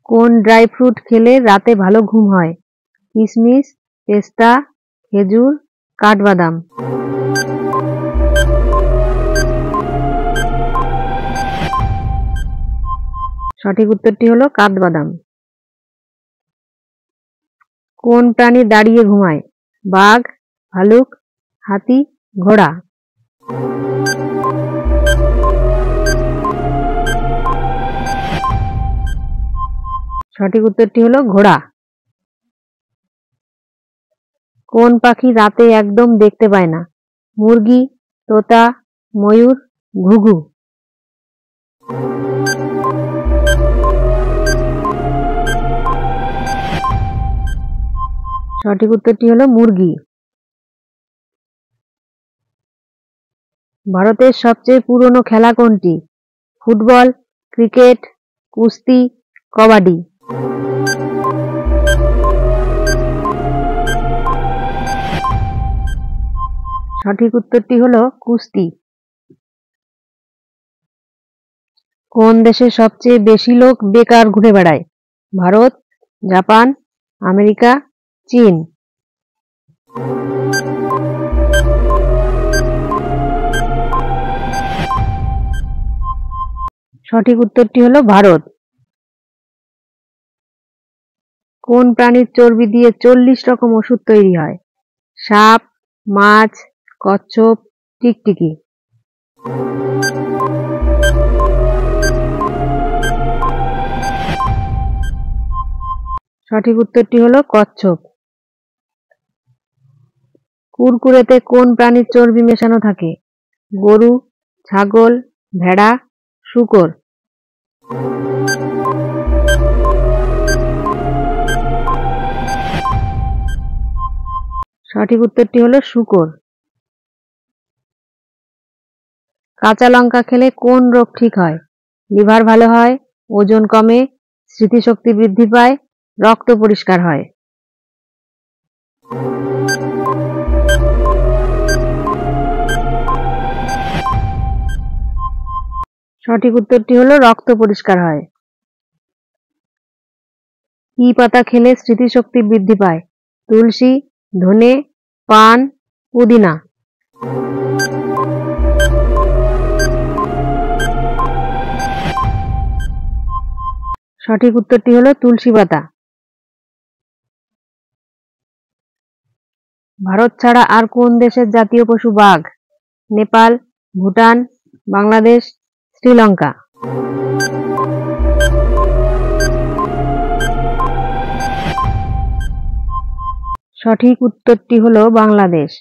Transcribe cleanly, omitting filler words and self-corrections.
কোন dry fruit খেলে রাতে ভালো ঘুম হয়? কিশমিশ, পেস্তা, খেজুর, কাঠবাদাম। সঠিক উত্তরটি হলো কাঠবাদাম। কোন প্রাণী দাঁড়িয়ে ঘুমায়? বাঘ, ভালুক, হাতি, ঘোড়া। সঠিক উত্তরটি হলো ঘোড়া। কোন পাখি রাতে একদম দেখতে পায় না? মুরগি, তোতা, ময়ূর, ঘুঘু। সঠিক উত্তরটি হলো মুরগি। ভারতের সবচেয়ে পুরনো খেলা কোনটি? ফুটবল, ক্রিকেট, কুস্তি, কবাডি। সঠিক উত্তরটি হলো কুস্তি। কোন দেশে সবচেয়ে বেশি লোক বেকার ঘুরে বেড়ায়? ভারত, জাপান, আমেরিকা, চীন। সঠিক উত্তরটি হলো ভারত। কোন প্রাণীর চর্বি দিয়ে 40 রকম ওষুধ তৈরি হয়? সাপ, মাছ, কচ্ছপ, টিকটিকি। সঠিক উত্তরটি হলো কচ্ছপ। কুরকুরেতে কোন প্রাণীর চর্বি মেশানো থাকে? গরু, ছাগল, ভেড়া, শূকর। সঠিক উত্তরটি হলো শূকর। কাঁচা লঙ্কা খেলে কোন রোগ ঠিক হয়? লিভার ভালো হয়, ওজন কমে, স্মৃতিশক্তি বৃদ্ধি পায়, রক্ত পরিষ্কার হয়। সঠিক উত্তরটি হলো রক্ত পরিষ্কার হয়। কি পাতা খেলে স্মৃতিশক্তি বৃদ্ধি পায়? তুলসী, ধনে, পান, পুদিনা। সঠিক উত্তরটি হলো তুলসী পাতা। ভারত ছাড়া আর কোন দেশের জাতীয় পশু বাঘ? নেপাল, ভুটান, বাংলাদেশ, শ্রীলঙ্কা। সঠিক উত্তরটি হলো বাংলাদেশ।